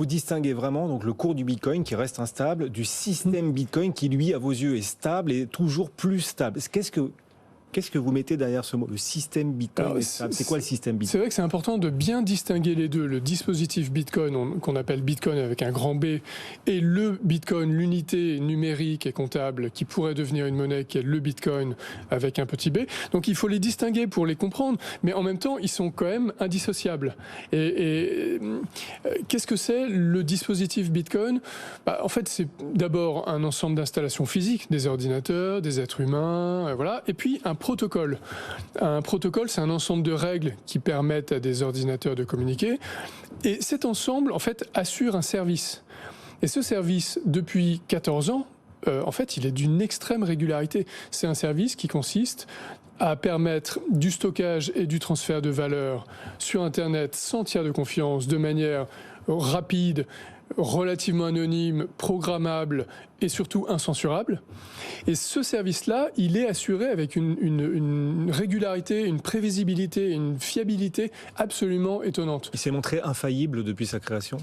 Vous distinguez vraiment donc le cours du Bitcoin qui reste instable du système Bitcoin qui, lui, à vos yeux, est stable et toujours plus stable. Qu'est-ce que vous mettez derrière ce mot? Le système Bitcoin est stable. C'est quoi le système Bitcoin? C'est vrai que c'est important de bien distinguer les deux. Le dispositif Bitcoin, qu'on appelle Bitcoin avec un grand B, et le Bitcoin, l'unité numérique et comptable qui pourrait devenir une monnaie, qui est le Bitcoin avec un petit b. Donc il faut les distinguer pour les comprendre, mais en même temps, ils sont quand même indissociables. Qu'est-ce que c'est le dispositif Bitcoin? En fait, c'est d'abord un ensemble d'installations physiques, des ordinateurs, des êtres humains, voilà, et puis un protocole. Un protocole, c'est un ensemble de règles qui permettent à des ordinateurs de communiquer. Et cet ensemble, en fait, assure un service. Et ce service, depuis 14 ans, en fait, il est d'une extrême régularité. C'est un service qui consiste à permettre du stockage et du transfert de valeur sur Internet sans tiers de confiance, de manière rapide, relativement anonyme, programmable et surtout incensurable. Et ce service-là, il est assuré avec une régularité, une prévisibilité, une fiabilité absolument étonnante. Il s'est montré infaillible depuis sa création?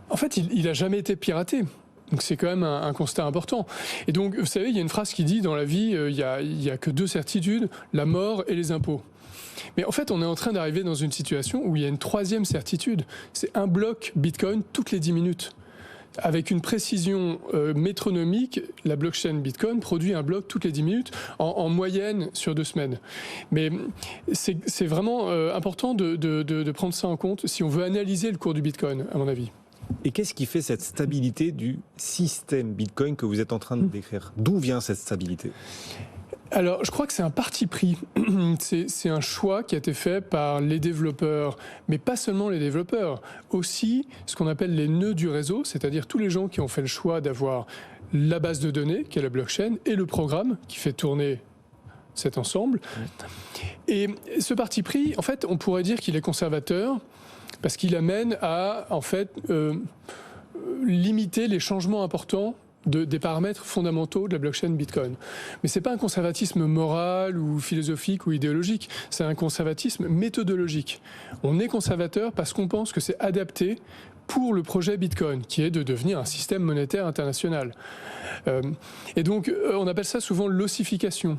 En fait, il n'a jamais été piraté. Donc c'est quand même un constat important. Et donc, vous savez, il y a une phrase qui dit, dans la vie, il y a que deux certitudes, la mort et les impôts. Mais en fait, on est en train d'arriver dans une situation où il y a une troisième certitude. C'est un bloc Bitcoin toutes les 10 minutes. Avec une précision métronomique, la blockchain Bitcoin produit un bloc toutes les 10 minutes, en moyenne sur 2 semaines. Mais c'est vraiment important de prendre ça en compte si on veut analyser le cours du Bitcoin, à mon avis. Et qu'est-ce qui fait cette stabilité du système Bitcoin que vous êtes en train de décrire? D'où vient cette stabilité? Alors, je crois que c'est un parti pris. C'est un choix qui a été fait par les développeurs, mais pas seulement les développeurs, aussi ce qu'on appelle les nœuds du réseau, c'est-à-dire tous les gens qui ont fait le choix d'avoir la base de données, qui est la blockchain, et le programme qui fait tourner cet ensemble. Et ce parti pris, en fait, on pourrait dire qu'il est conservateur, parce qu'il amène à, en fait, limiter les changements importants des paramètres fondamentaux de la blockchain Bitcoin. Mais ce n'est pas un conservatisme moral ou philosophique ou idéologique, c'est un conservatisme méthodologique. On est conservateur parce qu'on pense que c'est adapté pour le projet Bitcoin, qui est de devenir un système monétaire international. Et donc, on appelle ça souvent l'ossification.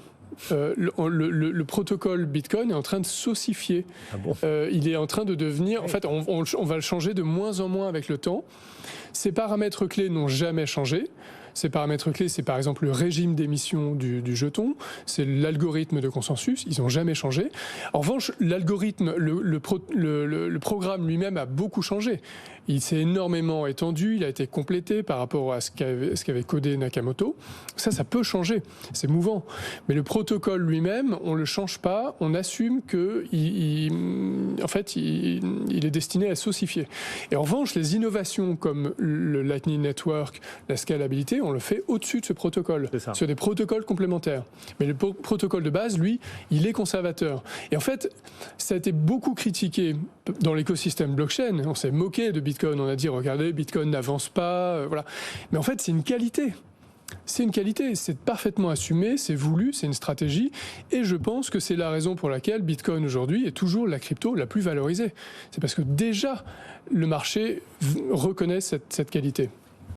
Le protocole Bitcoin est en train de s'ossifier. Ah bon? Il est en train de devenir... En fait, on va le changer de moins en moins avec le temps. Ces paramètres clés n'ont jamais changé. Ces paramètres clés, c'est par exemple le régime d'émission du jeton, c'est l'algorithme de consensus, ils n'ont jamais changé. En revanche, l'algorithme, le programme lui-même a beaucoup changé. Il s'est énormément étendu, il a été complété par rapport à ce qu'avait codé Nakamoto. Ça peut changer, c'est mouvant. Mais le protocole lui-même, on ne le change pas, on assume qu'en fait, il est destiné à s'ossifier. Et en revanche, les innovations comme le Lightning Network, la scalabilité, on le fait au-dessus de ce protocole, sur des protocoles complémentaires. Mais le protocole de base, lui, il est conservateur. Et en fait, ça a été beaucoup critiqué dans l'écosystème blockchain. On s'est moqué de Bitcoin, on a dit, regardez, Bitcoin n'avance pas, voilà. Mais en fait, c'est une qualité. C'est une qualité, c'est parfaitement assumé, c'est voulu, c'est une stratégie, et je pense que c'est la raison pour laquelle Bitcoin aujourd'hui est toujours la crypto la plus valorisée. C'est parce que déjà, le marché reconnaît cette qualité.